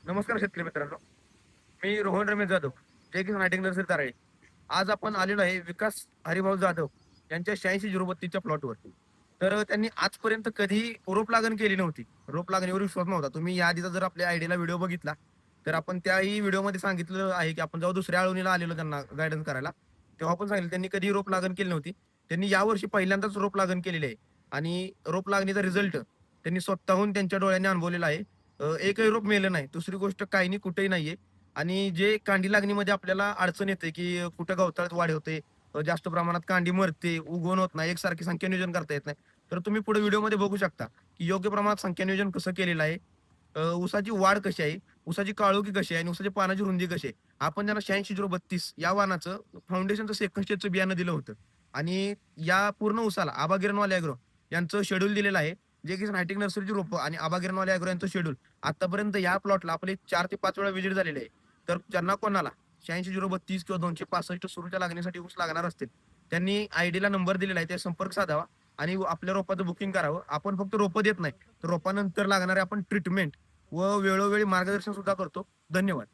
नमस्कार शेतकरी मित्रांनो. मी रोहन रमेश जाधव, जय किसान हायटेक नर्सरी तारळे. आज आपण आलेलो आहे विकास हरिभाऊ जाधव यांच्या 86 032 प्लॉटवरती. तर त्यांनी आजपर्यंत कधीही रोप लागण केली नव्हती. रोप लागणीवर विश्वास नव्हता. तुम्ही या आधीचा जर आपल्या आयडीला व्हिडिओ बघितला, तर आपण त्याही व्हिडिओमध्ये सांगितलं आहे, की आपण जेव्हा दुसऱ्या आळवणीला आलेलो त्यांना गाईडन्स करायला, तेव्हा पण सांगितलं त्यांनी कधीही रोप लागण केली नव्हती. त्यांनी यावर्षी पहिल्यांदाच रोप लागण केलेली आहे आणि रोप लागणीचा रिझल्ट त्यांनी स्वतःहून त्यांच्या डोळ्यांनी अनुभवलेला आहे. एकही रोप मेलं नाही. दुसरी गोष्ट काही नाही, कुठेही नाहीये. आणि जे कांडी लागणीमध्ये आपल्याला अडचण येते, की कुठं गवताळ्यात वाढ होते, जास्त प्रमाणात कांडी मरते, उगवण होत नाही, एकसारखी संख्या नियोजन करता येत नाही. तर तुम्ही पुढे व्हिडिओमध्ये बघू शकता, की योग्य प्रमाणात संख्या नियोजन कसं केलेलं आहे. ऊसाची वाढ कशी आहे, ऊसाची काळोखी कशी आहे आणि ऊसाच्या पानाची रुंदी कशी आहे. आपण त्यांना 86 032 या वाणाचं फाउंडेशनचं सेकंड स्टेजचं बियाणं दिलं होतं आणि या पूर्ण ऊसाला आबा गिरणवाले ॲग्रो यांचं शेड्यूल दिलेलं आहे. जे की हायटेक नर्सरीची रोपं आणि आबा गिरणवाले ॲग्रो यांचं शेड्यूल आतापर्यंत या प्लॉटला आपले 4 ते 5 वेळा व्हिजिट झालेली आहे. तर ज्यांना कोणाला 86 032 किंवा 265 सुरूच्या लागणीसाठी ऊस लागणार असतील, त्यांनी आयडीला नंबर दिलेला आहे, ते संपर्क साधावा आणि आपल्या रोपाचं बुकिंग करावं. आपण फक्त रोपं देत नाही, तर रोपानंतर लागणारे आपण ट्रीटमेंट व वेळोवेळी मार्गदर्शन सुद्धा करतो. धन्यवाद.